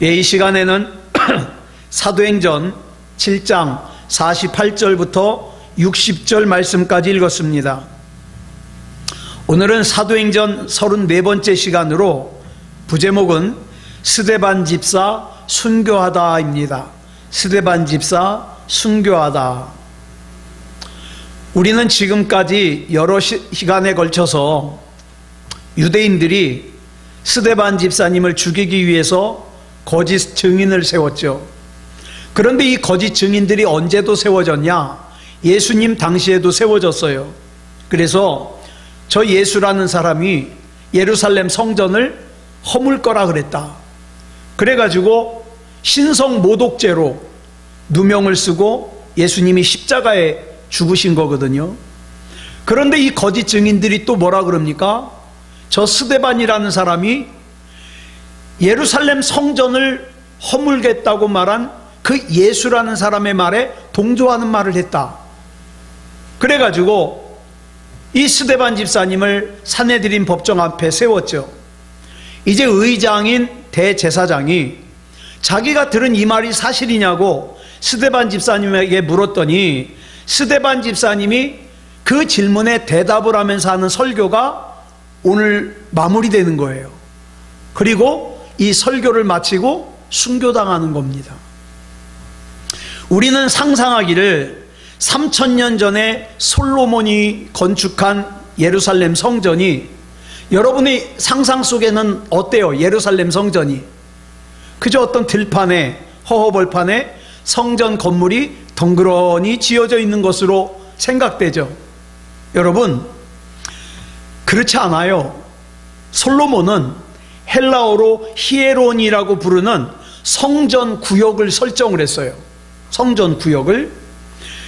이 시간에는 사도행전 7장 48절부터 60절 말씀까지 읽었습니다. 오늘은 사도행전 34번째 시간으로 부제목은 스데반 집사 순교하다입니다. 스데반 집사 순교하다. 우리는 지금까지 여러 시간에 걸쳐서 유대인들이 스데반 집사님을 죽이기 위해서 거짓 증인을 세웠죠. 그런데 이 거짓 증인들이 언제도 세워졌냐? 예수님 당시에도 세워졌어요. 그래서 저 예수라는 사람이 예루살렘 성전을 허물 거라 그랬다. 그래가지고 신성 모독죄로 누명을 쓰고 예수님이 십자가에 죽으신 거거든요. 그런데 이 거짓 증인들이 또 뭐라 그럽니까? 저 스데반이라는 사람이 예루살렘 성전을 허물겠다고 말한 그 예수라는 사람의 말에 동조하는 말을 했다. 그래가지고 이 스데반 집사님을 산헤드린 법정 앞에 세웠죠. 이제 의장인 대제사장이 자기가 들은 이 말이 사실이냐고 스데반 집사님에게 물었더니 스데반 집사님이 그 질문에 대답을 하면서 하는 설교가 오늘 마무리되는 거예요. 그리고 이 설교를 마치고 순교당하는 겁니다. 우리는 상상하기를 3000년 전에 솔로몬이 건축한 예루살렘 성전이 여러분의 상상 속에는 어때요? 예루살렘 성전이 그저 어떤 들판에 허허벌판에 성전 건물이 덩그러니 지어져 있는 것으로 생각되죠. 여러분, 그렇지 않아요. 솔로몬은 헬라어로 히에론이라고 부르는 성전 구역을 설정을 했어요. 성전 구역을.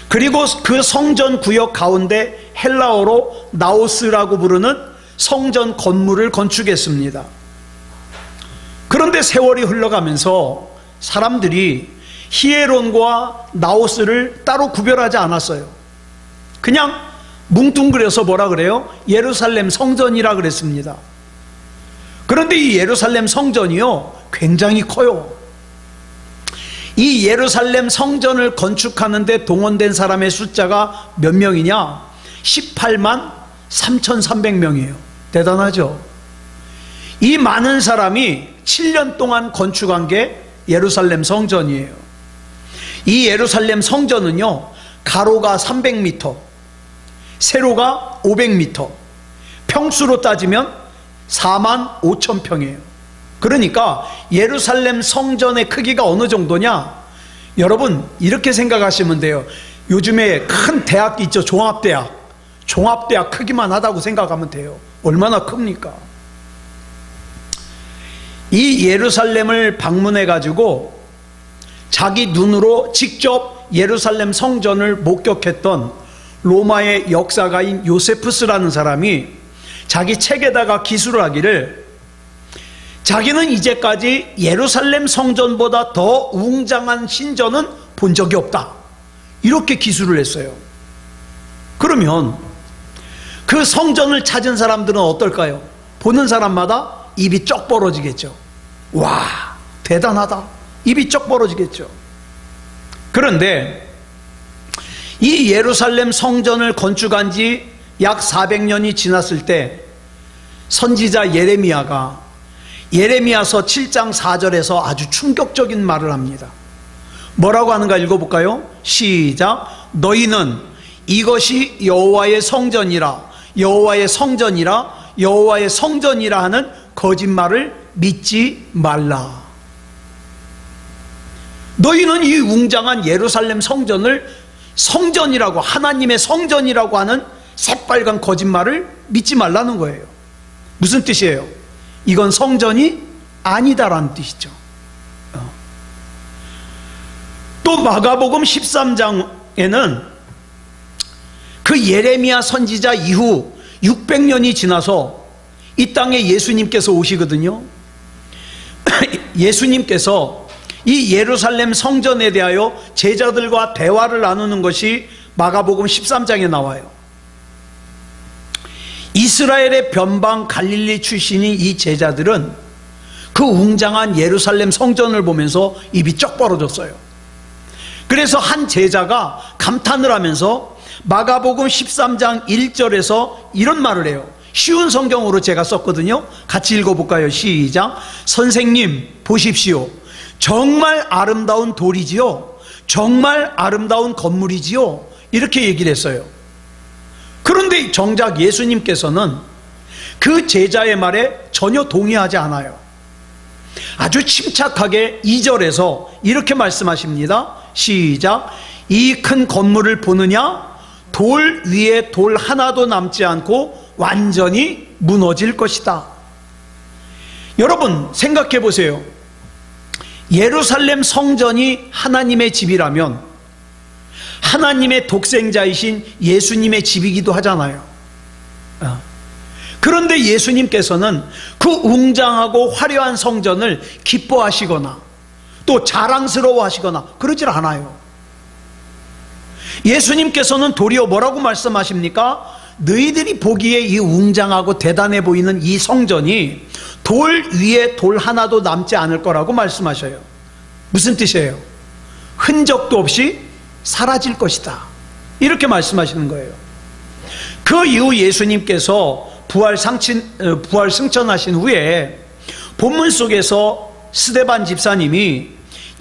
그리고 그 성전 구역 가운데 헬라어로 나오스라고 부르는 성전 건물을 건축했습니다. 그런데 세월이 흘러가면서 사람들이 히에론과 나오스를 따로 구별하지 않았어요. 그냥 뭉뚱그려서 뭐라 그래요? 예루살렘 성전이라 그랬습니다. 그런데 이 예루살렘 성전이요, 굉장히 커요. 이 예루살렘 성전을 건축하는데 동원된 사람의 숫자가 몇 명이냐? 18만 3,300명이에요. 대단하죠? 이 많은 사람이 7년 동안 건축한 게 예루살렘 성전이에요. 이 예루살렘 성전은요, 가로가 300m, 세로가 500m, 평수로 따지면 4만 5천 평이에요. 그러니까 예루살렘 성전의 크기가 어느 정도냐? 여러분, 이렇게 생각하시면 돼요. 요즘에 큰 대학 있죠. 종합대학. 종합대학 크기만 하다고 생각하면 돼요. 얼마나 큽니까? 이 예루살렘을 방문해 가지고 자기 눈으로 직접 예루살렘 성전을 목격했던 로마의 역사가인 요세푸스라는 사람이 자기 책에다가 기술을 하기를, 자기는 이제까지 예루살렘 성전보다 더 웅장한 신전은 본 적이 없다, 이렇게 기술을 했어요. 그러면 그 성전을 찾은 사람들은 어떨까요? 보는 사람마다 입이 쩍 벌어지겠죠. 와, 대단하다, 입이 쩍 벌어지겠죠. 그런데 이 예루살렘 성전을 건축한 지 약 400년이 지났을 때 선지자 예레미야가 예레미야서 7장 4절에서 아주 충격적인 말을 합니다. 뭐라고 하는가 읽어볼까요? 시작. 너희는 이것이 여호와의 성전이라, 여호와의 성전이라, 여호와의 성전이라 하는 거짓말을 믿지 말라. 너희는 이 웅장한 예루살렘 성전을 성전이라고, 하나님의 성전이라고 하는 새빨간 거짓말을 믿지 말라는 거예요. 무슨 뜻이에요? 이건 성전이 아니다라는 뜻이죠. 또 마가복음 13장에는 그 예레미야 선지자 이후 600년이 지나서 이 땅에 예수님께서 오시거든요. 예수님께서 이 예루살렘 성전에 대하여 제자들과 대화를 나누는 것이 마가복음 13장에 나와요. 이스라엘의 변방 갈릴리 출신인 이 제자들은 그 웅장한 예루살렘 성전을 보면서 입이 쩍 벌어졌어요. 그래서 한 제자가 감탄을 하면서 마가복음 13장 1절에서 이런 말을 해요. 쉬운 성경으로 제가 썼거든요. 같이 읽어볼까요? 시작. 선생님 보십시오. 정말 아름다운 돌이지요. 정말 아름다운 건물이지요. 이렇게 얘기를 했어요. 그런데 정작 예수님께서는 그 제자의 말에 전혀 동의하지 않아요. 아주 침착하게 2절에서 이렇게 말씀하십니다. 시작. 이 큰 건물을 보느냐? 돌 위에 돌 하나도 남지 않고 완전히 무너질 것이다. 여러분 생각해 보세요. 예루살렘 성전이 하나님의 집이라면 하나님의 독생자이신 예수님의 집이기도 하잖아요. 그런데 예수님께서는 그 웅장하고 화려한 성전을 기뻐하시거나 또 자랑스러워하시거나 그러질 않아요. 예수님께서는 도리어 뭐라고 말씀하십니까? 너희들이 보기에 이 웅장하고 대단해 보이는 이 성전이 돌 위에 돌 하나도 남지 않을 거라고 말씀하셔요. 무슨 뜻이에요? 흔적도 없이 사라질 것이다. 이렇게 말씀하시는 거예요. 그 이후 예수님께서 부활 승천하신 후에 본문 속에서 스데반 집사님이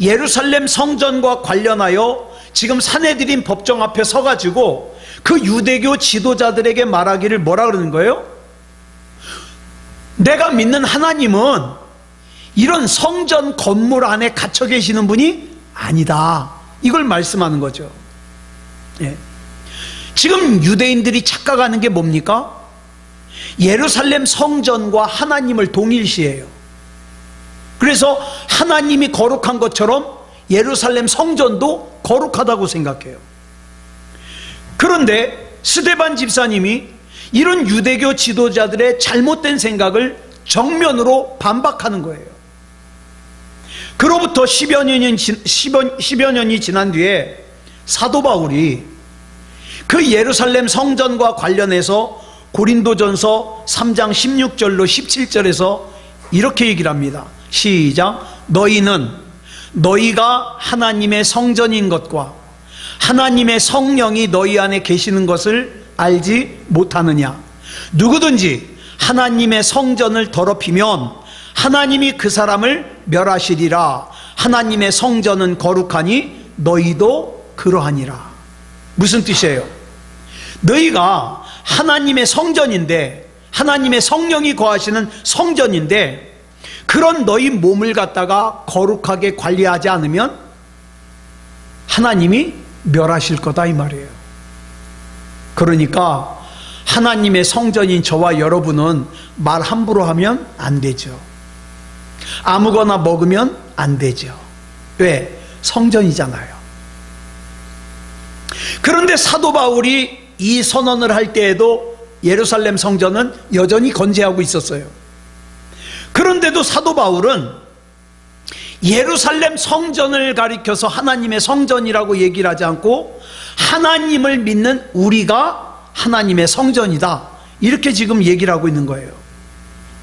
예루살렘 성전과 관련하여 지금 산헤드린 법정 앞에 서가지고 그 유대교 지도자들에게 말하기를 뭐라 그러는 거예요? 내가 믿는 하나님은 이런 성전 건물 안에 갇혀 계시는 분이 아니다. 이걸 말씀하는 거죠. 예. 지금 유대인들이 착각하는 게 뭡니까? 예루살렘 성전과 하나님을 동일시해요. 그래서 하나님이 거룩한 것처럼 예루살렘 성전도 거룩하다고 생각해요. 그런데 스데반 집사님이 이런 유대교 지도자들의 잘못된 생각을 정면으로 반박하는 거예요. 그로부터 10여 년이 지난 뒤에 사도 바울이 그 예루살렘 성전과 관련해서 고린도전서 3장 16절로 17절에서 이렇게 얘기를 합니다. 시작. 너희는 너희가 하나님의 성전인 것과 하나님의 성령이 너희 안에 계시는 것을 알지 못하느냐? 누구든지 하나님의 성전을 더럽히면 하나님이 그 사람을 멸하시리라. 하나님의 성전은 거룩하니 너희도 그러하니라. 무슨 뜻이에요? 너희가 하나님의 성전인데, 하나님의 성령이 거하시는 성전인데, 그런 너희 몸을 갖다가 거룩하게 관리하지 않으면 하나님이 멸하실 거다 이 말이에요. 그러니까 하나님의 성전인 저와 여러분은 말 함부로 하면 안 되죠. 아무거나 먹으면 안 되죠. 왜? 성전이잖아요. 그런데 사도 바울이 이 선언을 할 때에도 예루살렘 성전은 여전히 건재하고 있었어요. 그런데도 사도 바울은 예루살렘 성전을 가리켜서 하나님의 성전이라고 얘기를 하지 않고 하나님을 믿는 우리가 하나님의 성전이다, 이렇게 지금 얘기를 하고 있는 거예요.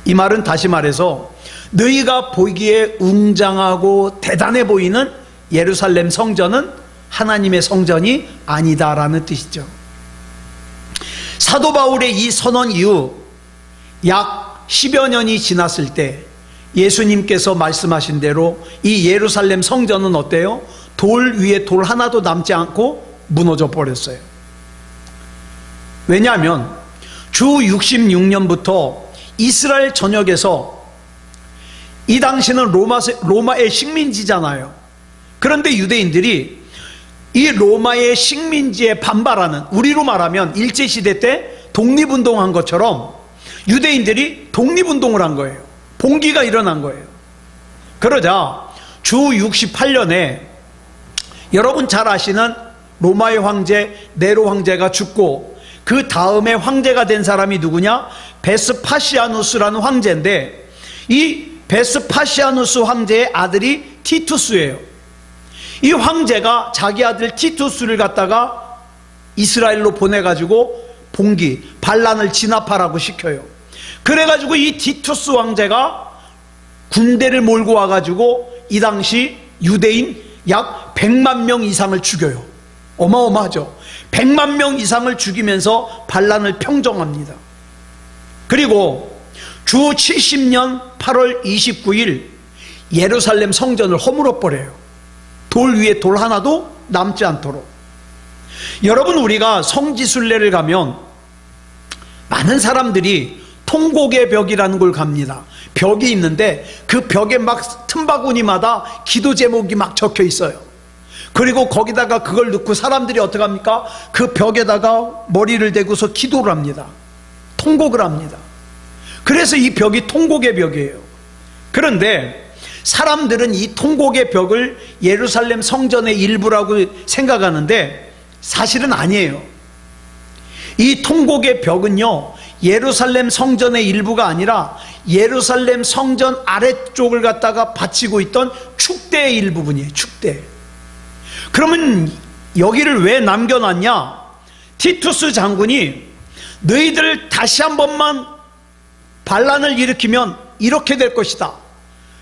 이 말은 다시 말해서 너희가 보기에 웅장하고 대단해 보이는 예루살렘 성전은 하나님의 성전이 아니다라는 뜻이죠. 사도 바울의 이 선언 이후 약 10여 년이 지났을 때 예수님께서 말씀하신 대로 이 예루살렘 성전은 어때요? 돌 위에 돌 하나도 남지 않고 무너져 버렸어요. 왜냐하면 주 66년부터 이스라엘 전역에서, 이 당시는 로마의 식민지잖아요. 그런데 유대인들이 이 로마의 식민지에 반발하는, 우리로 말하면 일제시대 때 독립운동한 것처럼 유대인들이 독립운동을 한 거예요. 봉기가 일어난 거예요. 그러자 주 68년에 여러분 잘 아시는 로마의 황제 네로 황제가 죽고 그 다음에 황제가 된 사람이 누구냐? 베스파시아누스라는 황제인데, 이 베스파시아누스 황제의 아들이 티투스예요. 이 황제가 자기 아들 티투스를 갖다가 이스라엘로 보내가지고 반란을 진압하라고 시켜요. 그래가지고 이 티투스 황제가 군대를 몰고 와가지고 이 당시 유대인 약 100만 명 이상을 죽여요. 어마어마하죠. 100만 명 이상을 죽이면서 반란을 평정합니다. 그리고 주 70년 8월 29일 예루살렘 성전을 허물어버려요. 돌 위에 돌 하나도 남지 않도록. 여러분, 우리가 성지순례를 가면 많은 사람들이 통곡의 벽이라는 걸 갑니다. 벽이 있는데 그 벽에 막 틈바구니마다 기도 제목이 막 적혀 있어요. 그리고 거기다가 그걸 넣고 사람들이 어떻게 합니까? 그 벽에다가 머리를 대고서 기도를 합니다. 통곡을 합니다. 그래서 이 벽이 통곡의 벽이에요. 그런데 사람들은 이 통곡의 벽을 예루살렘 성전의 일부라고 생각하는데 사실은 아니에요. 이 통곡의 벽은요, 예루살렘 성전의 일부가 아니라 예루살렘 성전 아래쪽을 갖다가 바치고 있던 축대의 일부분이에요. 축대. 그러면 여기를 왜 남겨놨냐? 티투스 장군이 너희들 다시 한 번만 반란을 일으키면 이렇게 될 것이다,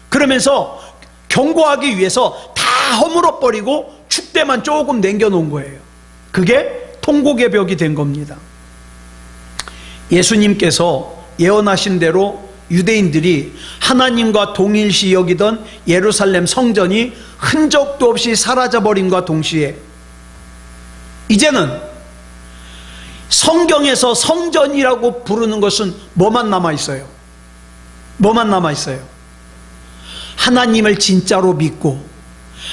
그러면서 경고하기 위해서 다 허물어버리고 축대만 조금 남겨놓은 거예요. 그게 통곡의 벽이 된 겁니다. 예수님께서 예언하신 대로 유대인들이 하나님과 동일시 여기던 예루살렘 성전이 흔적도 없이 사라져버림과 동시에 이제는 성경에서 성전이라고 부르는 것은 뭐만 남아있어요? 뭐만 남아있어요? 하나님을 진짜로 믿고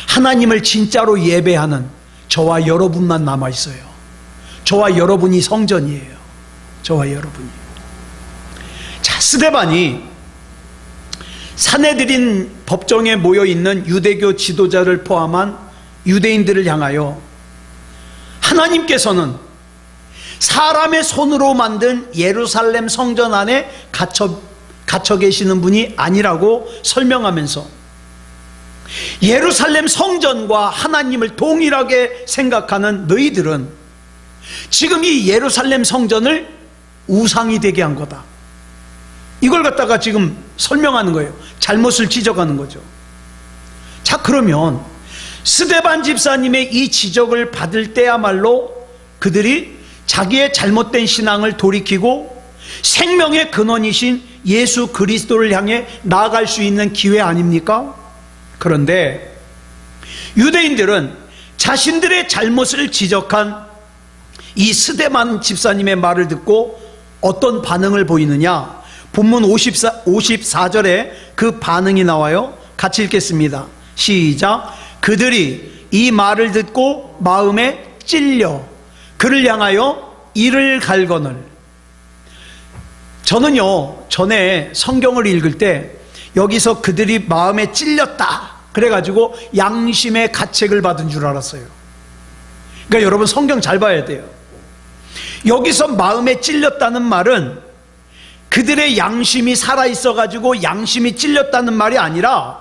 하나님을 진짜로 예배하는 저와 여러분만 남아있어요. 저와 여러분이 성전이에요. 저와 여러분이. 자, 스데반이 산헤드린 법정에 모여있는 유대교 지도자를 포함한 유대인들을 향하여 하나님께서는 사람의 손으로 만든 예루살렘 성전 안에 갇혀 계시는 분이 아니라고 설명하면서 예루살렘 성전과 하나님을 동일하게 생각하는 너희들은 지금 이 예루살렘 성전을 우상이 되게 한 거다, 이걸 갖다가 지금 설명하는 거예요. 잘못을 지적하는 거죠. 자, 그러면 스데반 집사님의 이 지적을 받을 때야말로 그들이 자기의 잘못된 신앙을 돌이키고 생명의 근원이신 예수 그리스도를 향해 나아갈 수 있는 기회 아닙니까? 그런데 유대인들은 자신들의 잘못을 지적한 이 스데반 집사님의 말을 듣고 어떤 반응을 보이느냐? 본문 54절에 그 반응이 나와요. 같이 읽겠습니다. 시작. 그들이 이 말을 듣고 마음에 찔려 그를 향하여 이를 갈거늘. 저는요, 전에 성경을 읽을 때 여기서 그들이 마음에 찔렸다 그래가지고 양심의 가책을 받은 줄 알았어요. 그러니까 여러분, 성경 잘 봐야 돼요. 여기서 마음에 찔렸다는 말은 그들의 양심이 살아있어가지고 양심이 찔렸다는 말이 아니라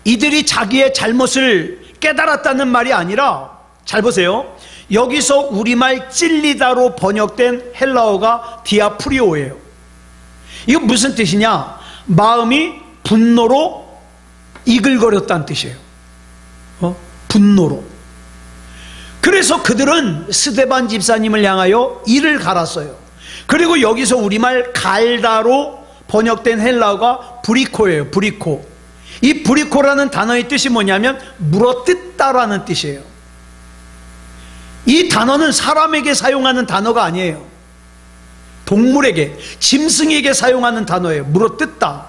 이들이 자기의 잘못을 깨달았다는 말이 아니라, 잘 보세요, 여기서 우리말 찔리다로 번역된 헬라어가 디아프리오예요. 이거 무슨 뜻이냐? 마음이 분노로 이글거렸다는 뜻이에요. 분노로. 그래서 그들은 스데반 집사님을 향하여 이를 갈았어요. 그리고 여기서 우리말 갈다로 번역된 헬라어가 브리코예요. 브리코. 이 브리코라는 단어의 뜻이 뭐냐면 물어뜯다라는 뜻이에요. 이 단어는 사람에게 사용하는 단어가 아니에요. 동물에게, 짐승에게 사용하는 단어예요. 물어뜯다.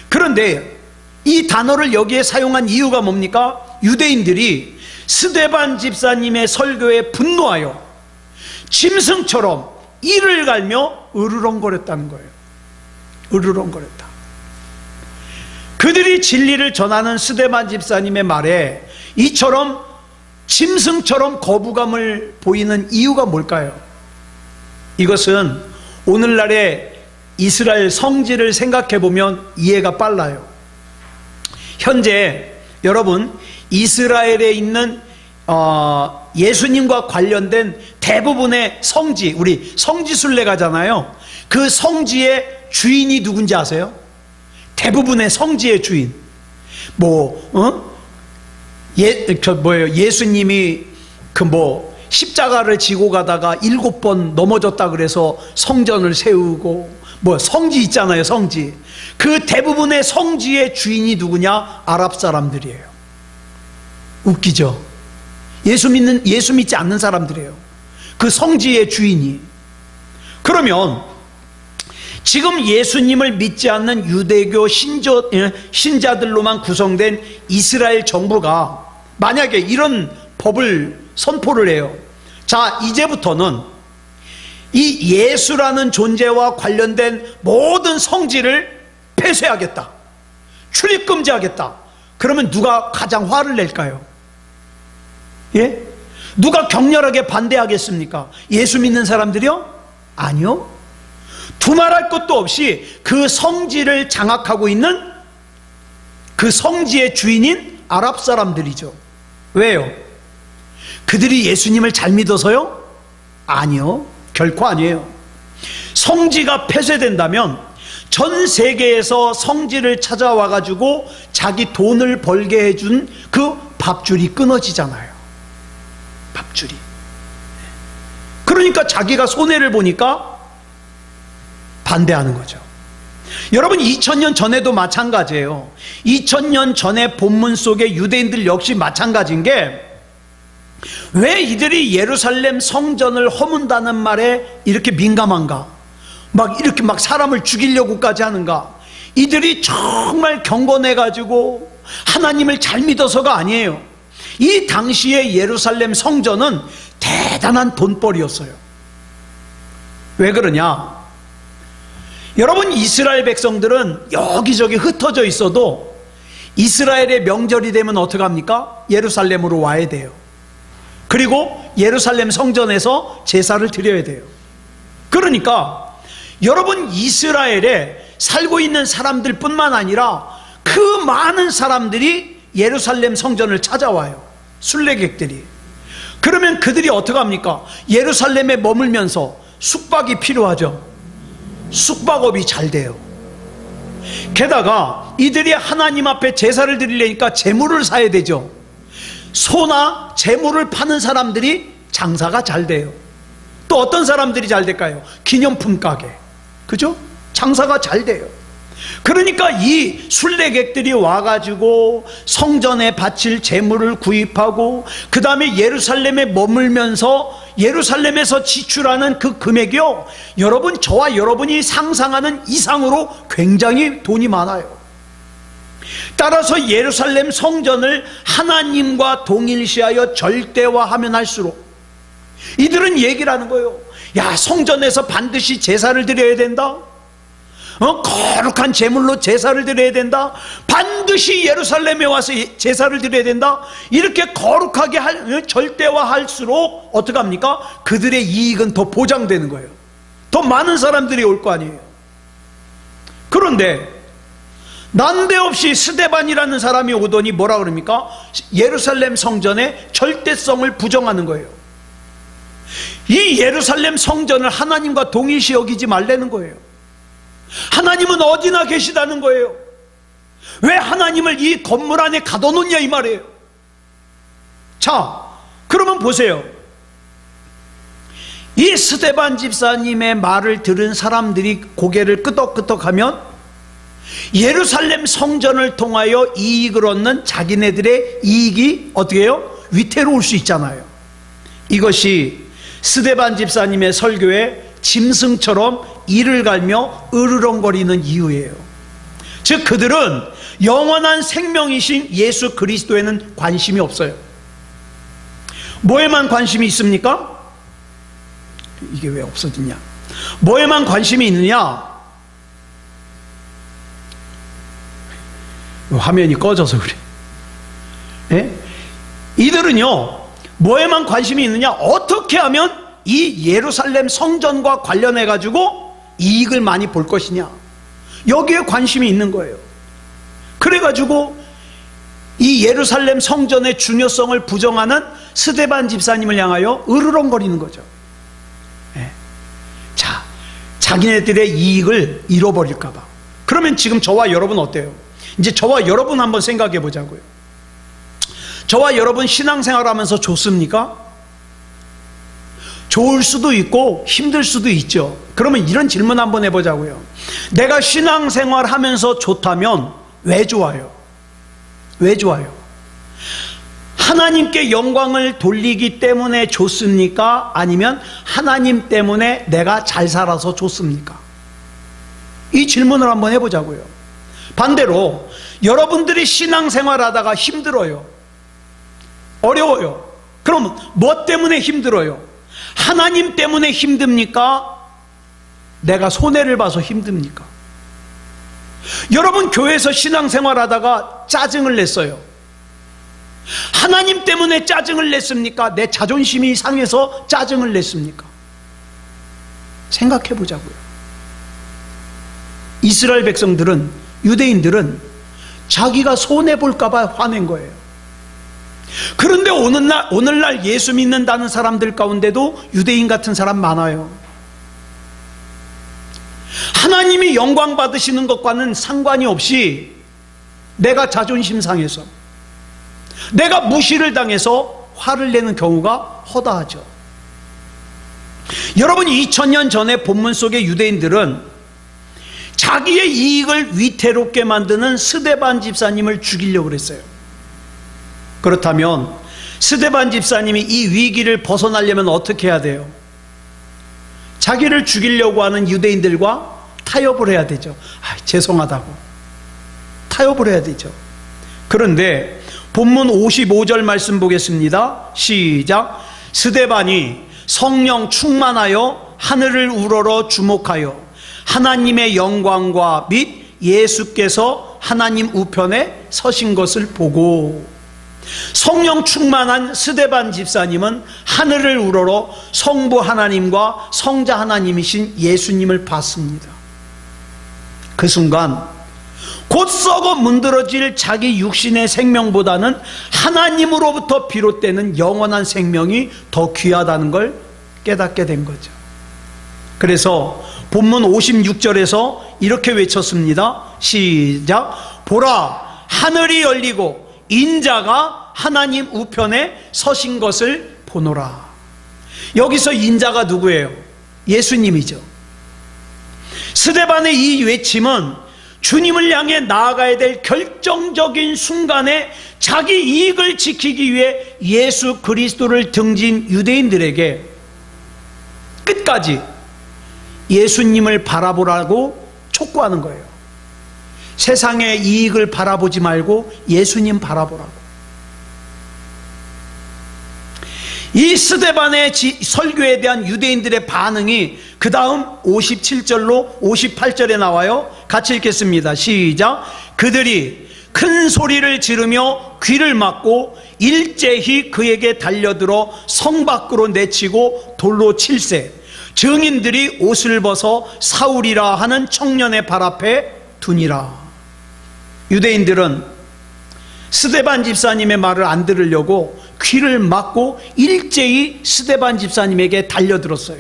그런데 이 단어를 여기에 사용한 이유가 뭡니까? 유대인들이 스데반 집사님의 설교에 분노하여 짐승처럼 이를 갈며 으르렁거렸다는 거예요. 으르렁거렸다. 그들이 진리를 전하는 스데반 집사님의 말에 이처럼 짐승처럼 거부감을 보이는 이유가 뭘까요? 이것은 오늘날의 이스라엘 성지를 생각해 보면 이해가 빨라요. 현재 여러분, 이스라엘에 있는 예수님과 관련된 대부분의 성지, 우리 성지순례 가잖아요. 그 성지의 주인이 누군지 아세요? 대부분의 성지의 주인, 예수님이 십자가를 지고 가다가 7번 넘어졌다 그래서 성전을 세우고, 성지 있잖아요, 성지. 그 대부분의 성지의 주인이 누구냐? 아랍 사람들이에요. 웃기죠? 예수 믿지 않는 사람들이에요. 그 성지의 주인이. 그러면 지금 예수님을 믿지 않는 유대교 신자들로만 구성된 이스라엘 정부가 만약에 이런 법을 선포를 해요. 자, 이제부터는 이 예수라는 존재와 관련된 모든 성지를 폐쇄하겠다, 출입 금지하겠다. 그러면 누가 가장 화를 낼까요? 예? 누가 격렬하게 반대하겠습니까? 예수 믿는 사람들이요? 아니요. 두말할 것도 없이 그 성지를 장악하고 있는 그 성지의 주인인 아랍 사람들이죠. 왜요? 그들이 예수님을 잘 믿어서요? 아니요, 결코 아니에요. 성지가 폐쇄된다면 전 세계에서 성지를 찾아와 가지고 자기 돈을 벌게 해준 그 밥줄이 끊어지잖아요. 밥줄이. 그러니까 자기가 손해를 보니까 반대하는 거죠. 여러분, 2000년 전에도 마찬가지예요. 2000년 전에 본문 속에 유대인들 역시 마찬가지인 게, 왜 이들이 예루살렘 성전을 허문다는 말에 이렇게 민감한가? 이렇게 사람을 죽이려고까지 하는가? 이들이 정말 경건해가지고 하나님을 잘 믿어서가 아니에요. 이 당시에 예루살렘 성전은 대단한 돈벌이였어요. 왜 그러냐? 여러분, 이스라엘 백성들은 여기저기 흩어져 있어도 이스라엘의 명절이 되면 어떻게 합니까? 예루살렘으로 와야 돼요. 그리고 예루살렘 성전에서 제사를 드려야 돼요. 그러니까 여러분, 이스라엘에 살고 있는 사람들 뿐만 아니라 그 많은 사람들이 예루살렘 성전을 찾아와요. 순례객들이. 그러면 그들이 어떻게 합니까? 예루살렘에 머물면서 숙박이 필요하죠. 숙박업이 잘 돼요. 게다가 이들이 하나님 앞에 제사를 드리려니까 제물을 사야 되죠. 소나 제물을 파는 사람들이 장사가 잘 돼요. 또 어떤 사람들이 잘 될까요? 기념품 가게. 그죠? 장사가 잘 돼요. 그러니까 이 순례객들이 와가지고 성전에 바칠 제물을 구입하고, 그 다음에 예루살렘에 머물면서 예루살렘에서 지출하는 그 금액이요, 여러분, 저와 여러분이 상상하는 이상으로 굉장히 돈이 많아요. 따라서 예루살렘 성전을 하나님과 동일시하여 절대화하면 할수록 이들은 얘기를 하는 거예요. 야, 성전에서 반드시 제사를 드려야 된다. 거룩한 제물로 제사를 드려야 된다. 반드시 예루살렘에 와서 제사를 드려야 된다. 이렇게 거룩하게 절대화할수록 어떻게 합니까? 그들의 이익은 더 보장되는 거예요. 더 많은 사람들이 올 거 아니에요. 그런데 난데없이 스데반이라는 사람이 오더니 뭐라 그럽니까? 예루살렘 성전의 절대성을 부정하는 거예요. 이 예루살렘 성전을 하나님과 동일시 여기지 말라는 거예요. 하나님은 어디나 계시다는 거예요. 왜 하나님을 이 건물 안에 가둬놓냐, 이 말이에요. 자, 그러면 보세요. 이 스데반 집사님의 말을 들은 사람들이 고개를 끄덕끄덕하면 예루살렘 성전을 통하여 이익을 얻는 자기네들의 이익이 어떻게 해요? 위태로울 수 있잖아요. 이것이 스데반 집사님의 설교에 짐승처럼 이를 갈며 으르렁거리는 이유예요. 즉, 그들은 영원한 생명이신 예수 그리스도에는 관심이 없어요. 뭐에만 관심이 있습니까? 이게 왜 없어지냐? 뭐에만 관심이 있느냐? 화면이 꺼져서 그래. 예? 이들은요, 뭐에만 관심이 있느냐? 어떻게 하면 이 예루살렘 성전과 관련해 가지고 이익을 많이 볼 것이냐, 여기에 관심이 있는 거예요. 그래 가지고 이 예루살렘 성전의 중요성을 부정하는 스데반 집사님을 향하여 으르렁거리는 거죠. 자, 자기네들의 이익을 잃어버릴까 봐. 그러면 지금 저와 여러분 어때요? 이제 저와 여러분 한번 생각해 보자고요. 저와 여러분 신앙생활하면서 좋습니까? 좋을 수도 있고 힘들 수도 있죠. 그러면 이런 질문 한번 해보자고요. 내가 신앙생활하면서 좋다면 왜 좋아요? 왜 좋아요? 하나님께 영광을 돌리기 때문에 좋습니까? 아니면 하나님 때문에 내가 잘 살아서 좋습니까? 이 질문을 한번 해보자고요. 반대로 여러분들이 신앙생활하다가 힘들어요. 어려워요. 그럼 뭐 때문에 힘들어요? 하나님 때문에 힘듭니까? 내가 손해를 봐서 힘듭니까? 여러분 교회에서 신앙생활하다가 짜증을 냈어요. 하나님 때문에 짜증을 냈습니까? 내 자존심이 상해서 짜증을 냈습니까? 생각해 보자고요. 이스라엘 백성들은, 유대인들은 자기가 손해볼까 봐 화낸 거예요. 그런데 오늘날 예수 믿는다는 사람들 가운데도 유대인 같은 사람 많아요. 하나님이 영광 받으시는 것과는 상관이 없이 내가 자존심 상해서, 내가 무시를 당해서 화를 내는 경우가 허다하죠. 여러분, 2000년 전에 본문 속의 유대인들은 자기의 이익을 위태롭게 만드는 스데반 집사님을 죽이려고 그랬어요. 그렇다면 스데반 집사님이 이 위기를 벗어나려면 어떻게 해야 돼요? 자기를 죽이려고 하는 유대인들과 타협을 해야 되죠. 죄송하다고 타협을 해야 되죠. 그런데 본문 55절 말씀 보겠습니다. 시작. 스데반이 성령 충만하여 하늘을 우러러 주목하여 하나님의 영광과 및 예수께서 하나님 우편에 서신 것을 보고, 성령 충만한 스데반 집사님은 하늘을 우러러 성부 하나님과 성자 하나님이신 예수님을 봤습니다. 그 순간 곧 썩어 문드러질 자기 육신의 생명보다는 하나님으로부터 비롯되는 영원한 생명이 더 귀하다는 걸 깨닫게 된 거죠. 그래서 본문 56절에서 이렇게 외쳤습니다. 시작. 보라, 하늘이 열리고 인자가 하나님 우편에 서신 것을 보노라. 여기서 인자가 누구예요? 예수님이죠. 스데반의 이 외침은 주님을 향해 나아가야 될 결정적인 순간에 자기 이익을 지키기 위해 예수 그리스도를 등진 유대인들에게 끝까지 예수님을 바라보라고 촉구하는 거예요. 세상의 이익을 바라보지 말고 예수님 바라보라고. 이 스데반의 설교에 대한 유대인들의 반응이 그 다음 57절로 58절에 나와요. 같이 읽겠습니다. 시작. 그들이 큰 소리를 지르며 귀를 막고 일제히 그에게 달려들어 성 밖으로 내치고 돌로 칠세, 증인들이 옷을 벗어 사울이라 하는 청년의 발 앞에 두니라. 유대인들은 스데반 집사님의 말을 안 들으려고 귀를 막고 일제히 스데반 집사님에게 달려들었어요.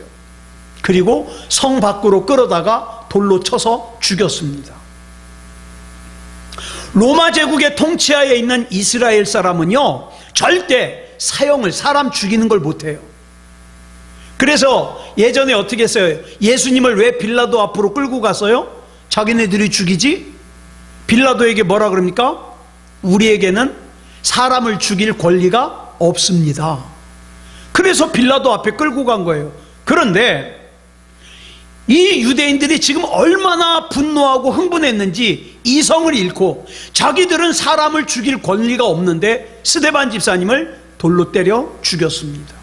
그리고 성 밖으로 끌어다가 돌로 쳐서 죽였습니다. 로마 제국의 통치하에 있는 이스라엘 사람은요, 절대 사람 죽이는 걸 못해요. 그래서 예전에 어떻게 했어요? 예수님을 왜 빌라도 앞으로 끌고 갔어요? 자기네들이 죽이지? 빌라도에게 뭐라 그럽니까? 우리에게는 사람을 죽일 권리가 없습니다. 그래서 빌라도 앞에 끌고 간 거예요. 그런데 이 유대인들이 지금 얼마나 분노하고 흥분했는지 이성을 잃고 자기들은 사람을 죽일 권리가 없는데 스데반 집사님을 돌로 때려 죽였습니다.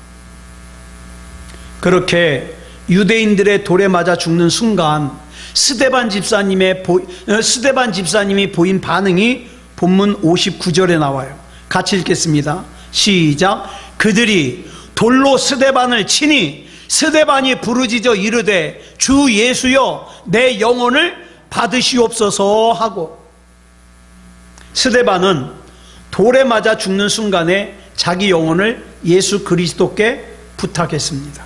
그렇게 유대인들의 돌에 맞아 죽는 순간 스데반 집사님이 보인 반응이 본문 59절에 나와요. 같이 읽겠습니다. 시작. 그들이 돌로 스데반을 치니 스데반이 부르짖어 이르되 주 예수여 내 영혼을 받으시옵소서 하고, 스데반은 돌에 맞아 죽는 순간에 자기 영혼을 예수 그리스도께 부탁했습니다.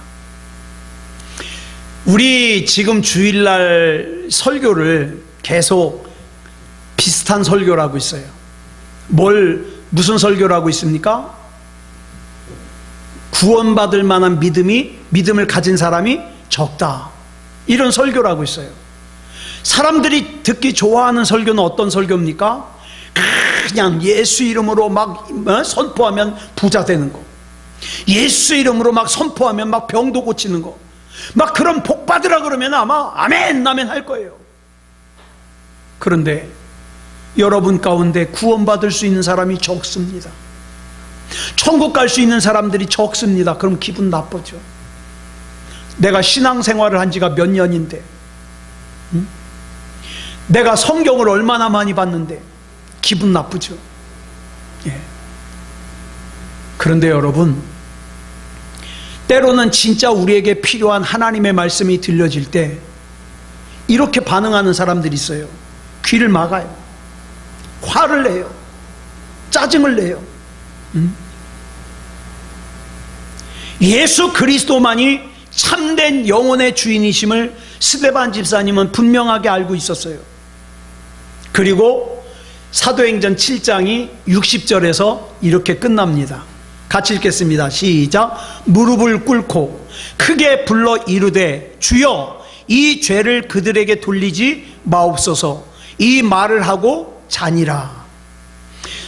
우리 지금 주일날 설교를 계속 비슷한 설교를 하고 있어요. 무슨 설교를 하고 있습니까? 구원받을 만한 믿음을 가진 사람이 적다, 이런 설교를 하고 있어요. 사람들이 듣기 좋아하는 설교는 어떤 설교입니까? 그냥 예수 이름으로 막 선포하면 부자 되는 거, 예수 이름으로 막 선포하면 막 병도 고치는 거, 막 그런 복 받으라 그러면 아마 아멘 아멘 할 거예요. 그런데 여러분 가운데 구원받을 수 있는 사람이 적습니다. 천국 갈 수 있는 사람들이 적습니다. 그럼 기분 나쁘죠. 내가 신앙생활을 한 지가 몇 년인데, 내가 성경을 얼마나 많이 봤는데 기분 나쁘죠. 예. 그런데 여러분, 때로는 진짜 우리에게 필요한 하나님의 말씀이 들려질 때 이렇게 반응하는 사람들이 있어요. 귀를 막아요. 화를 내요. 짜증을 내요. 예수 그리스도만이 참된 영혼의 주인이심을 스데반 집사님은 분명하게 알고 있었어요. 그리고 사도행전 7장이 60절에서 이렇게 끝납니다. 같이 읽겠습니다. 시작. 무릎을 꿇고 크게 불러 이르되 주여 이 죄를 그들에게 돌리지 마옵소서, 이 말을 하고 자니라.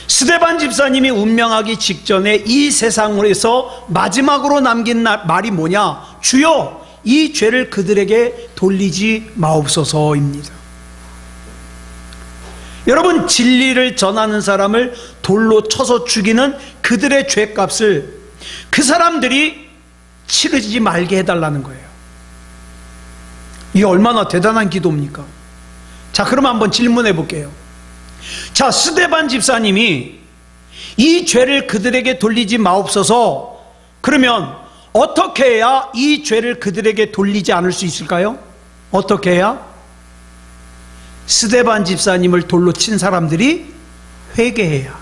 스데반 집사님이 운명하기 직전에 이 세상에서 마지막으로 남긴 말이 뭐냐? 주여 이 죄를 그들에게 돌리지 마옵소서입니다. 여러분, 진리를 전하는 사람을 돌로 쳐서 죽이는 그들의 죄값을 그 사람들이 치르지 말게 해달라는 거예요. 이게 얼마나 대단한 기도입니까? 자, 그럼 한번 질문해 볼게요. 자, 스데반 집사님이 이 죄를 그들에게 돌리지 마옵소서, 그러면 어떻게 해야 이 죄를 그들에게 돌리지 않을 수 있을까요? 어떻게 해야? 스데반 집사님을 돌로 친 사람들이 회개해야.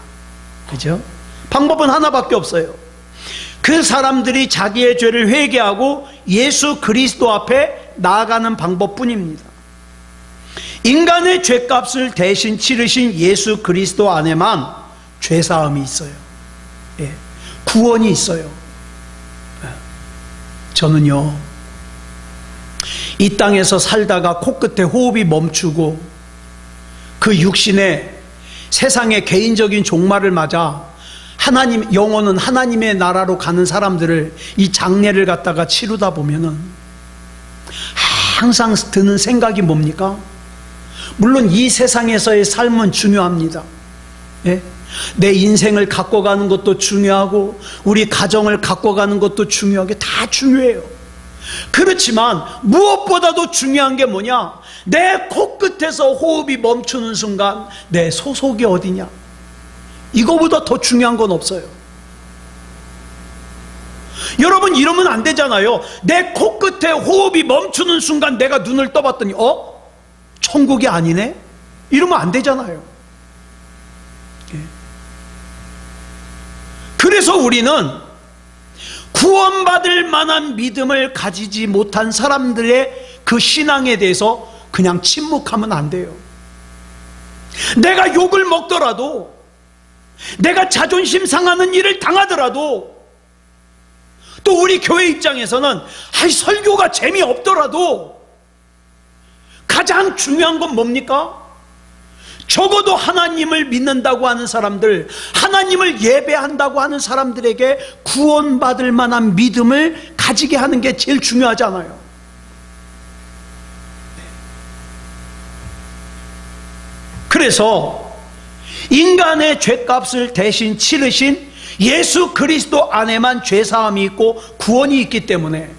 그죠? 방법은 하나밖에 없어요. 그 사람들이 자기의 죄를 회개하고 예수 그리스도 앞에 나아가는 방법뿐입니다. 인간의 죄값을 대신 치르신 예수 그리스도 안에만 죄사함이 있어요. 예, 구원이 있어요. 저는요, 이 땅에서 살다가 코끝에 호흡이 멈추고 그 육신에 세상의 개인적인 종말을 맞아 영혼은 하나님의 나라로 가는 사람들을 이 장례를 갖다가 치르다 보면은 항상 드는 생각이 뭡니까? 물론 이 세상에서의 삶은 중요합니다. 예? 내 인생을 갖고 가는 것도 중요하고 우리 가정을 갖고 가는 것도 중요하게 다 중요해요. 그렇지만 무엇보다도 중요한 게 뭐냐? 내 코끝에서 호흡이 멈추는 순간 내 소속이 어디냐? 이거보다 더 중요한 건 없어요. 여러분, 이러면 안 되잖아요. 내 코끝에 호흡이 멈추는 순간 내가 눈을 떠봤더니 천국이 아니네? 이러면 안 되잖아요. 그래서 우리는 구원받을 만한 믿음을 가지지 못한 사람들의 그 신앙에 대해서 그냥 침묵하면 안 돼요. 내가 욕을 먹더라도, 내가 자존심 상하는 일을 당하더라도, 또 우리 교회 입장에서는 설교가 재미없더라도 가장 중요한 건 뭡니까? 적어도 하나님을 믿는다고 하는 사람들, 하나님을 예배한다고 하는 사람들에게 구원받을 만한 믿음을 가지게 하는 게 제일 중요하잖아요. 그래서 인간의 죄값을 대신 치르신 예수 그리스도 안에만 죄사함이 있고 구원이 있기 때문에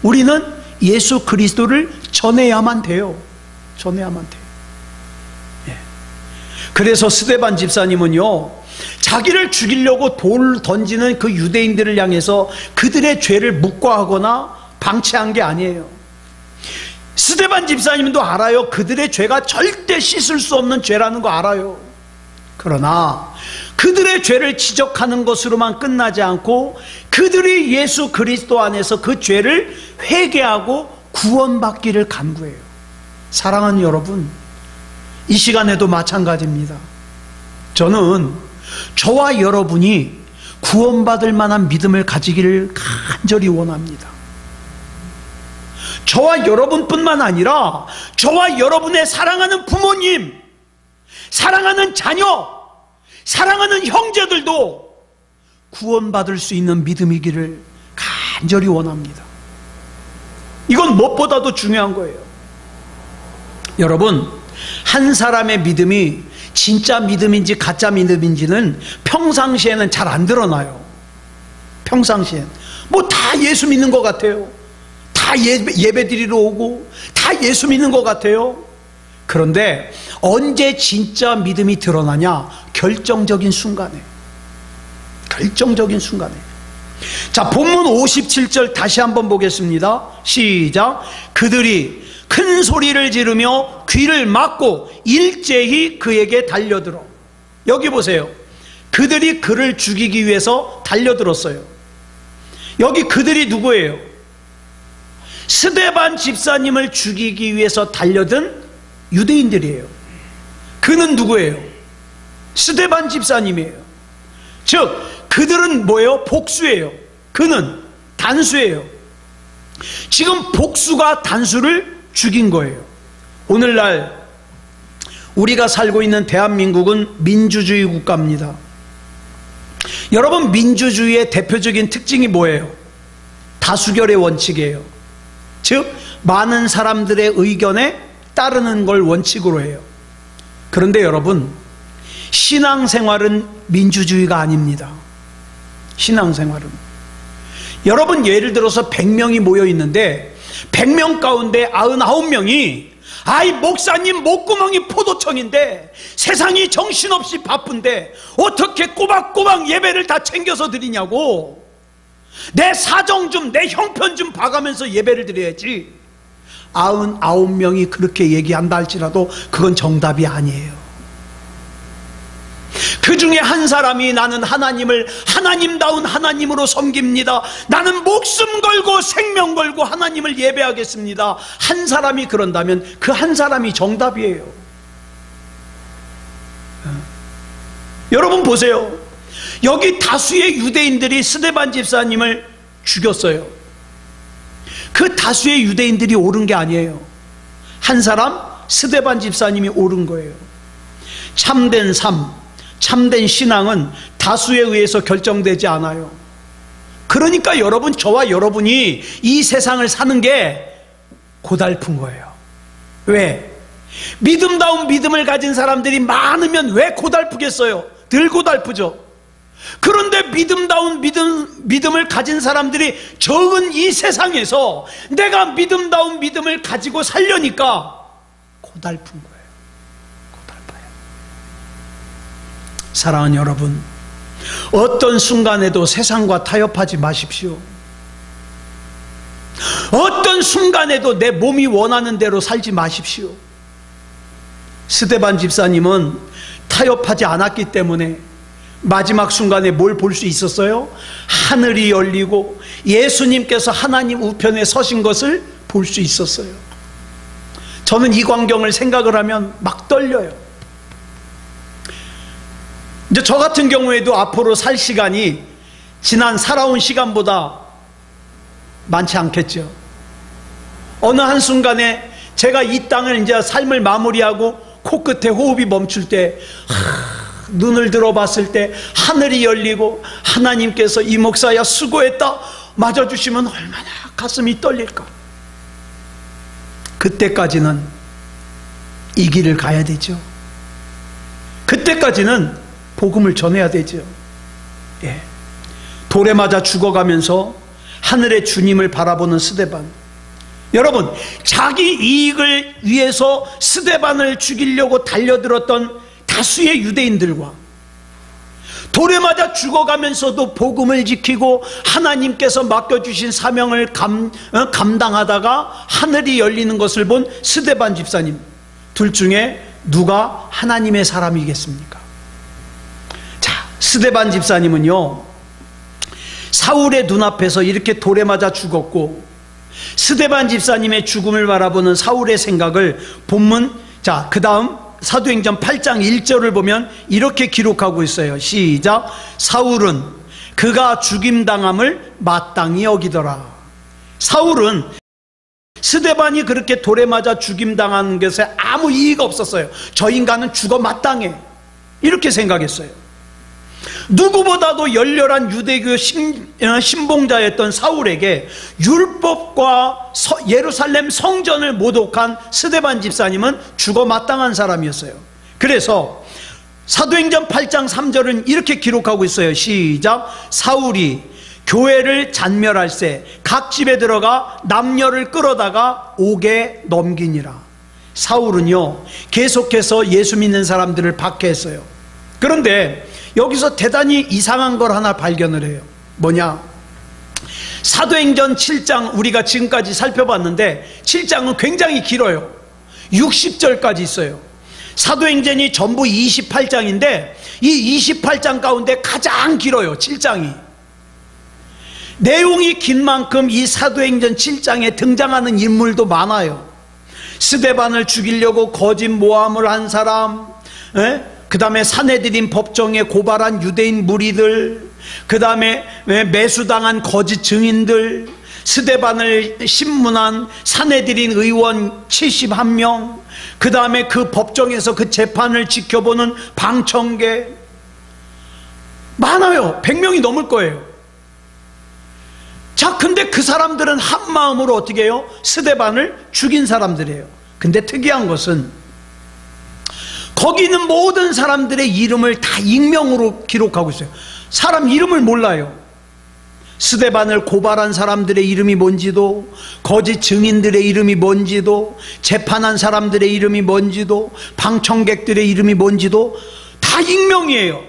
우리는 예수 그리스도를 전해야만 돼요. 전해야만 돼요. 예. 그래서 스데반 집사님은요, 자기를 죽이려고 돌 던지는 그 유대인들을 향해서 그들의 죄를 묵과하거나 방치한 게 아니에요. 스데반 집사님도 알아요. 그들의 죄가 절대 씻을 수 없는 죄라는 거 알아요. 그러나 그들의 죄를 지적하는 것으로만 끝나지 않고 그들이 예수 그리스도 안에서 그 죄를 회개하고 구원받기를 간구해요. 사랑하는 여러분, 이 시간에도 마찬가지입니다. 저는 저와 여러분이 구원받을 만한 믿음을 가지기를 간절히 원합니다. 저와 여러분뿐만 아니라 저와 여러분의 사랑하는 부모님, 사랑하는 자녀, 사랑하는 형제들도 구원받을 수 있는 믿음이기를 간절히 원합니다. 이건 무엇보다도 중요한 거예요. 여러분, 한 사람의 믿음이 진짜 믿음인지 가짜 믿음인지는 평상시에는 잘 안 드러나요. 평상시엔 뭐 다 예수 믿는 것 같아요. 다 예배 드리러 오고 다 예수 믿는 것 같아요. 그런데 언제 진짜 믿음이 드러나냐? 결정적인 순간에. 결정적인 순간에. 자, 본문 57절 다시 한번 보겠습니다. 시작. 그들이 큰 소리를 지르며 귀를 막고 일제히 그에게 달려들어. 여기 보세요. 그들이 그를 죽이기 위해서 달려들었어요. 여기 그들이 누구예요? 스데반 집사님을 죽이기 위해서 달려든 유대인들이에요. 그는 누구예요? 스데반 집사님이에요. 즉 그들은 뭐예요? 복수예요. 그는 단수예요. 지금 복수가 단수를 죽인 거예요. 오늘날 우리가 살고 있는 대한민국은 민주주의 국가입니다. 여러분, 민주주의의 대표적인 특징이 뭐예요? 다수결의 원칙이에요. 즉 많은 사람들의 의견에 따르는 걸 원칙으로 해요. 그런데 여러분, 신앙생활은 민주주의가 아닙니다. 신앙생활은, 여러분, 예를 들어서 100명이 모여 있는데 100명 가운데 99명이 아이 목사님 목구멍이 포도청인데 세상이 정신없이 바쁜데 어떻게 꼬박꼬박 예배를 다 챙겨서 드리냐고, 내 사정 좀, 내 형편 좀 봐가면서 예배를 드려야지. 99명이 그렇게 얘기한다 할지라도 그건 정답이 아니에요. 그 중에 한 사람이 나는 하나님을 하나님다운 하나님으로 섬깁니다, 나는 목숨 걸고 생명 걸고 하나님을 예배하겠습니다, 한 사람이 그런다면 그 한 사람이 정답이에요. 여러분 보세요. 여기 다수의 유대인들이 스데반 집사님을 죽였어요. 그 다수의 유대인들이 옳은 게 아니에요. 한 사람 스데반 집사님이 옳은 거예요. 참된 삶, 참된 신앙은 다수에 의해서 결정되지 않아요. 그러니까 여러분, 저와 여러분이 이 세상을 사는 게 고달픈 거예요. 왜? 믿음다운 믿음을 가진 사람들이 많으면 왜 고달프겠어요? 덜 고달프죠. 그런데 믿음다운 믿음을 가진 사람들이 적은 이 세상에서 내가 믿음다운 믿음을 가지고 살려니까 고달픈 거예요. 고달파요. 사랑하는 여러분, 어떤 순간에도 세상과 타협하지 마십시오. 어떤 순간에도 내 몸이 원하는 대로 살지 마십시오. 스데반 집사님은 타협하지 않았기 때문에 마지막 순간에 뭘 볼 수 있었어요? 하늘이 열리고 예수님께서 하나님 우편에 서신 것을 볼 수 있었어요. 저는 이 광경을 생각을 하면 막 떨려요. 이제 저 같은 경우에도 앞으로 살 시간이 지난 살아온 시간보다 많지 않겠죠. 어느 한순간에 제가 이 땅을 이제 삶을 마무리하고 코끝에 호흡이 멈출 때, 눈을 들어봤을 때 하늘이 열리고 하나님께서 이 목사야 수고했다 맞아주시면 얼마나 가슴이 떨릴까. 그때까지는 이 길을 가야 되죠. 그때까지는 복음을 전해야 되죠. 예. 돌에 맞아 죽어가면서 하늘의 주님을 바라보는 스데반. 여러분, 자기 이익을 위해서 스데반을 죽이려고 달려들었던 다수의 유대인들과 돌에 맞아 죽어가면서도 복음을 지키고 하나님께서 맡겨주신 사명을 감당하다가 하늘이 열리는 것을 본 스데반 집사님, 둘 중에 누가 하나님의 사람이겠습니까? 자, 스데반 집사님은요, 사울의 눈앞에서 이렇게 돌에 맞아 죽었고 스데반 집사님의 죽음을 바라보는 사울의 생각을 본문, 자, 그 다음 사도행전 8장 1절을 보면 이렇게 기록하고 있어요. 시작. 사울은 그가 죽임당함을 마땅히 여기더라. 사울은 스데반이 그렇게 돌에 맞아 죽임당한 것에 아무 이의가 없었어요. 저 인간은 죽어 마땅해, 이렇게 생각했어요. 누구보다도 열렬한 유대교 신봉자였던 사울에게 율법과 예루살렘 성전을 모독한 스데반 집사님은 죽어 마땅한 사람이었어요. 그래서 사도행전 8장 3절은 이렇게 기록하고 있어요. 시작. 사울이 교회를 잔멸할세 각 집에 들어가 남녀를 끌어다가 옥에 넘기니라. 사울은요 계속해서 예수 믿는 사람들을 박해했어요. 그런데 여기서 대단히 이상한 걸 하나 발견을 해요. 뭐냐? 사도행전 7장 우리가 지금까지 살펴봤는데 7장은 굉장히 길어요. 60절까지 있어요. 사도행전이 전부 28장인데 이 28장 가운데 가장 길어요. 7장이. 내용이 긴 만큼 이 사도행전 7장에 등장하는 인물도 많아요. 스데반을 죽이려고 거짓 모함을 한 사람, 그 다음에 산헤드린 법정에 고발한 유대인 무리들, 그 다음에 매수당한 거짓 증인들, 스데반을 신문한 산헤드린 의원 71명, 그 다음에 그 법정에서 그 재판을 지켜보는 방청객, 많아요. 100명이 넘을 거예요. 자, 근데 그 사람들은 한 마음으로 어떻게 해요? 스데반을 죽인 사람들이에요. 근데 특이한 것은 거기 있는 모든 사람들의 이름을 다 익명으로 기록하고 있어요. 사람 이름을 몰라요. 스데반을 고발한 사람들의 이름이 뭔지도, 거짓 증인들의 이름이 뭔지도, 재판한 사람들의 이름이 뭔지도, 방청객들의 이름이 뭔지도 다 익명이에요.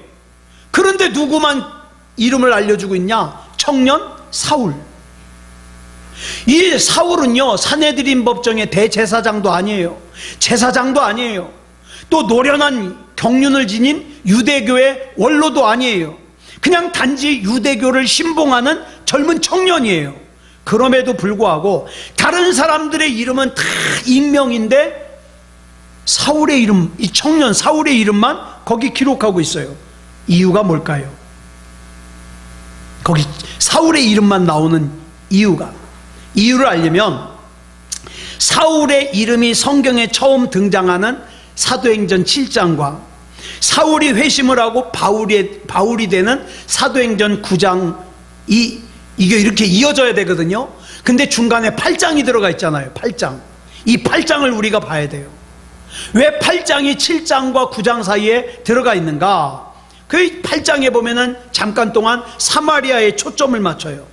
그런데 누구만 이름을 알려주고 있냐? 청년 사울. 이 사울은요 산헤드린 법정의 대제사장도 아니에요. 제사장도 아니에요. 또 노련한 경륜을 지닌 유대교의 원로도 아니에요. 그냥 단지 유대교를 신봉하는 젊은 청년이에요. 그럼에도 불구하고 다른 사람들의 이름은 다 익명인데 사울의 이름, 이 청년 사울의 이름만 거기 기록하고 있어요. 이유가 뭘까요? 거기 사울의 이름만 나오는 이유를 알려면 사울의 이름이 성경에 처음 등장하는 사도행전 7장과 사울이 회심을 하고 바울이 되는 사도행전 9장 이게 이렇게 이어져야 되거든요. 근데 중간에 8장이 들어가 있잖아요. 8장. 이 8장을 우리가 봐야 돼요. 왜 8장이 7장과 9장 사이에 들어가 있는가? 그 8장에 보면은 잠깐 동안 사마리아에 초점을 맞춰요.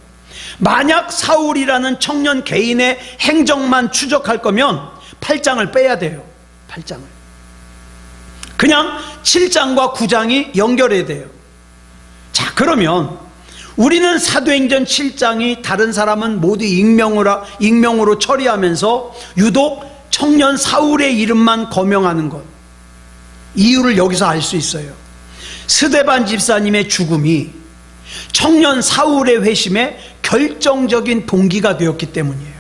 만약 사울이라는 청년 개인의 행적만 추적할 거면 8장을 빼야 돼요. 8장을. 그냥 7장과 9장이 연결해야 돼요. 자, 그러면 우리는 사도행전 7장이 다른 사람은 모두 익명으로 처리하면서 유독 청년 사울의 이름만 거명하는 것, 이유를 여기서 알 수 있어요. 스데반 집사님의 죽음이 청년 사울의 회심에 결정적인 동기가 되었기 때문이에요.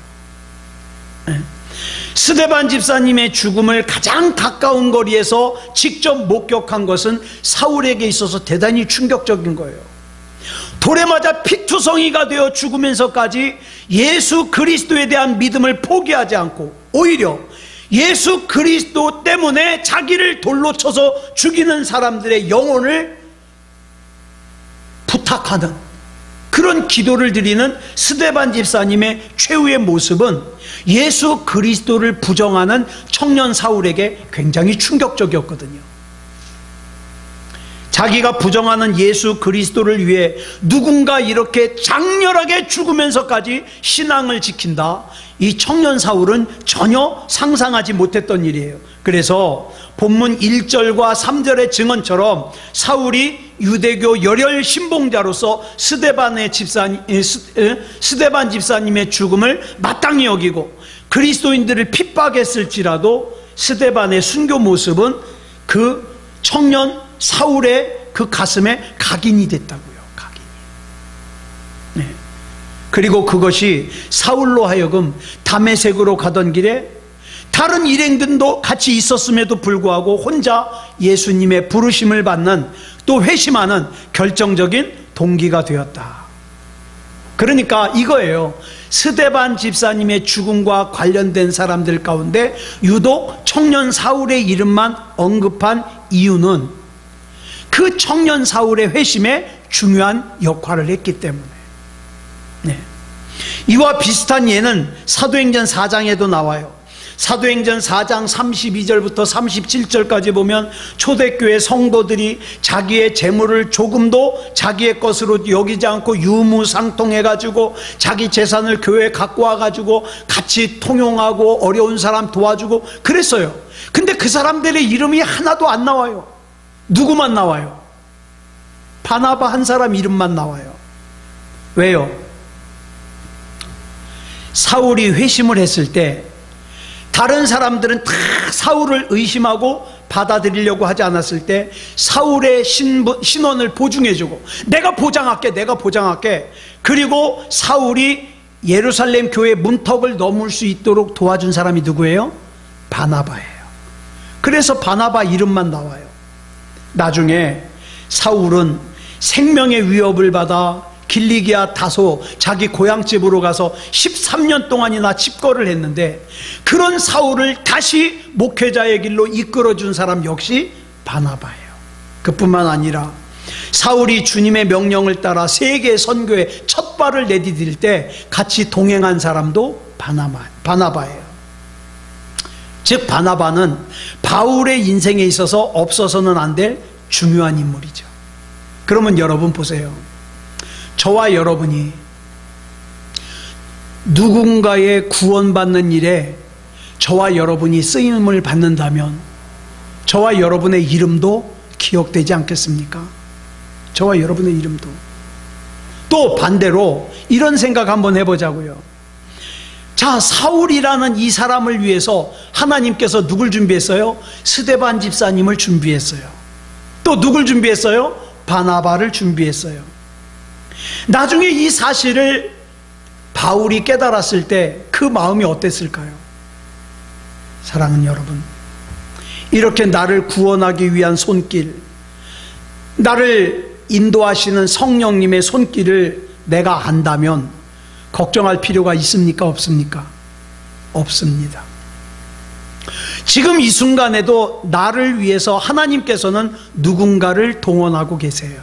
스데반 집사님의 죽음을 가장 가까운 거리에서 직접 목격한 것은 사울에게 있어서 대단히 충격적인 거예요. 돌에 맞아 피투성이가 되어 죽으면서까지 예수 그리스도에 대한 믿음을 포기하지 않고 오히려 예수 그리스도 때문에 자기를 돌로 쳐서 죽이는 사람들의 영혼을 부탁하는 그런 기도를 드리는 스데반 집사님의 최후의 모습은 예수 그리스도를 부정하는 청년 사울에게 굉장히 충격적이었거든요. 자기가 부정하는 예수 그리스도를 위해 누군가 이렇게 장렬하게 죽으면서까지 신앙을 지킨다, 이 청년 사울은 전혀 상상하지 못했던 일이에요. 그래서 본문 1절과 3절의 증언처럼 사울이 유대교 열혈 신봉자로서 스데반 집사님의 죽음을 마땅히 여기고 그리스도인들을 핍박했을지라도 스데반의 순교 모습은 그 청년 사울의 그 가슴에 각인이 됐다고요. 각인이. 네. 그리고 그것이 사울로 하여금 다메섹으로 가던 길에 다른 일행들도 같이 있었음에도 불구하고 혼자 예수님의 부르심을 받는, 또 회심하는 결정적인 동기가 되었다. 그러니까 이거예요. 스데반 집사님의 죽음과 관련된 사람들 가운데 유독 청년 사울의 이름만 언급한 이유는 그 청년 사울의 회심에 중요한 역할을 했기 때문에. 네. 이와 비슷한 예는 사도행전 4장에도 나와요. 사도행전 4장 32절부터 37절까지 보면 초대교회 성도들이 자기의 재물을 조금도 자기의 것으로 여기지 않고 유무상통해가지고 자기 재산을 교회에 갖고 와가지고 같이 통용하고 어려운 사람 도와주고 그랬어요. 근데 그 사람들의 이름이 하나도 안 나와요. 누구만 나와요? 바나바 한 사람 이름만 나와요. 왜요? 사울이 회심을 했을 때 다른 사람들은 다 사울을 의심하고 받아들이려고 하지 않았을 때 사울의 신원을 보증해주고 내가 보장할게. 그리고 사울이 예루살렘 교회 문턱을 넘을 수 있도록 도와준 사람이 누구예요? 바나바예요. 그래서 바나바 이름만 나와요. 나중에 사울은 생명의 위협을 받아 길리기아 다소 자기 고향집으로 가서 13년 동안이나 집거를 했는데 그런 사울을 다시 목회자의 길로 이끌어준 사람 역시 바나바예요. 그뿐만 아니라 사울이 주님의 명령을 따라 세계 선교에 첫 발을 내디딜 때 같이 동행한 사람도 바나바예요. 즉 바나바는 바울의 인생에 있어서 없어서는 안 될 중요한 인물이죠. 그러면 여러분 보세요. 저와 여러분이 누군가의 구원받는 일에 저와 여러분이 쓰임을 받는다면 저와 여러분의 이름도 기억되지 않겠습니까? 저와 여러분의 이름도. 또 반대로 이런 생각 한번 해보자고요. 자, 사울이라는 이 사람을 위해서 하나님께서 누굴 준비했어요? 스데반 집사님을 준비했어요. 또 누굴 준비했어요? 바나바를 준비했어요. 나중에 이 사실을 바울이 깨달았을 때 그 마음이 어땠을까요? 사랑하는 여러분, 이렇게 나를 구원하기 위한 손길, 나를 인도하시는 성령님의 손길을 내가 안다면 걱정할 필요가 있습니까? 없습니까? 없습니다. 지금 이 순간에도 나를 위해서 하나님께서는 누군가를 동원하고 계세요.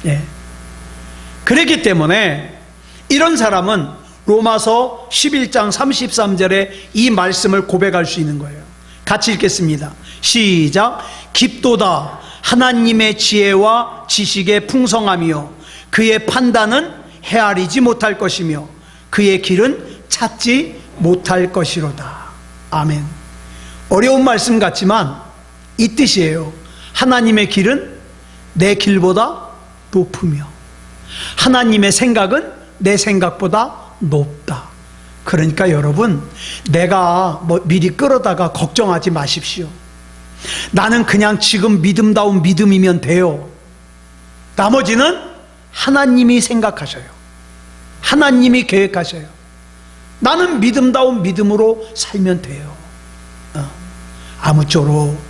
예. 그렇기 때문에 이런 사람은 로마서 11장 33절에 이 말씀을 고백할 수 있는 거예요. 같이 읽겠습니다. 시작. 깊도다 하나님의 지혜와 지식의 풍성함이요 그의 판단은 헤아리지 못할 것이며 그의 길은 찾지 못할 것이로다. 아멘. 어려운 말씀 같지만 이 뜻이에요. 하나님의 길은 내 길보다 높으며 하나님의 생각은 내 생각보다 높다. 그러니까 여러분, 내가 미리 끌어다가 걱정하지 마십시오. 나는 그냥 지금 믿음다운 믿음이면 돼요. 나머지는 하나님이 생각하셔요. 하나님이 계획하셔요. 나는 믿음다운 믿음으로 살면 돼요. 아무쪼록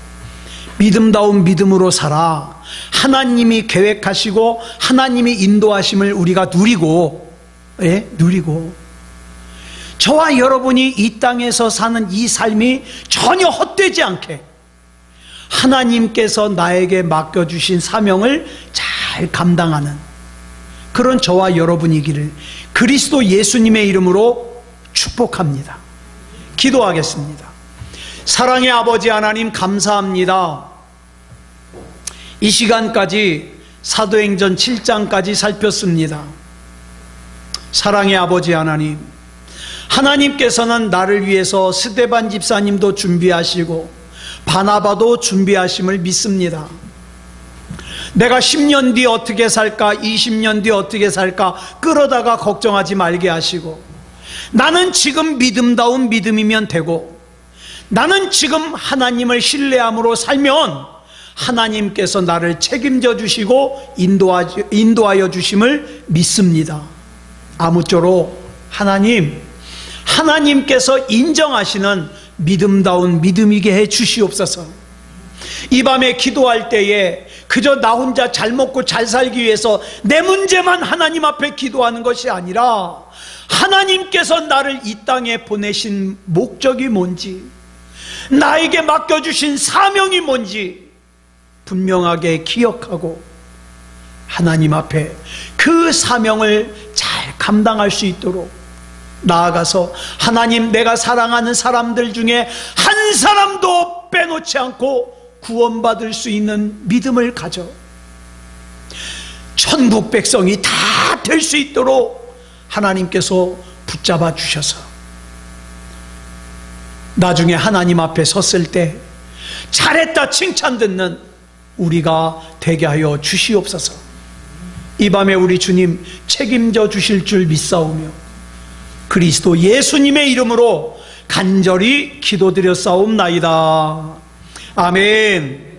믿음다운 믿음으로 살아 하나님이 계획하시고 하나님이 인도하심을 우리가 누리고 저와 여러분이 이 땅에서 사는 이 삶이 전혀 헛되지 않게 하나님께서 나에게 맡겨주신 사명을 잘 감당하는 그런 저와 여러분이기를 그리스도 예수님의 이름으로 축복합니다. 기도하겠습니다. 사랑의 아버지 하나님, 감사합니다. 이 시간까지 사도행전 7장까지 살폈습니다. 사랑의 아버지 하나님, 하나님께서는 나를 위해서 스데반 집사님도 준비하시고 바나바도 준비하심을 믿습니다. 내가 10년 뒤 어떻게 살까, 20년 뒤 어떻게 살까 끌어다가 걱정하지 말게 하시고, 나는 지금 믿음다운 믿음이면 되고, 나는 지금 하나님을 신뢰함으로 살면 하나님께서 나를 책임져 주시고 인도하여 주심을 믿습니다. 아무쪼록 하나님께서 인정하시는 믿음다운 믿음이게 해 주시옵소서. 이 밤에 기도할 때에 그저 나 혼자 잘 먹고 잘 살기 위해서 내 문제만 하나님 앞에 기도하는 것이 아니라 하나님께서 나를 이 땅에 보내신 목적이 뭔지, 나에게 맡겨주신 사명이 뭔지 분명하게 기억하고 하나님 앞에 그 사명을 잘 감당할 수 있도록 나아가서 하나님, 내가 사랑하는 사람들 중에 한 사람도 빼놓지 않고 구원받을 수 있는 믿음을 가져 천국 백성이 다 될 수 있도록 하나님께서 붙잡아 주셔서 나중에 하나님 앞에 섰을 때 잘했다 칭찬 듣는 우리가 되게 하여 주시옵소서. 이 밤에 우리 주님 책임져 주실 줄 믿사오며 그리스도 예수님의 이름으로 간절히 기도드렸사옵나이다. 아멘.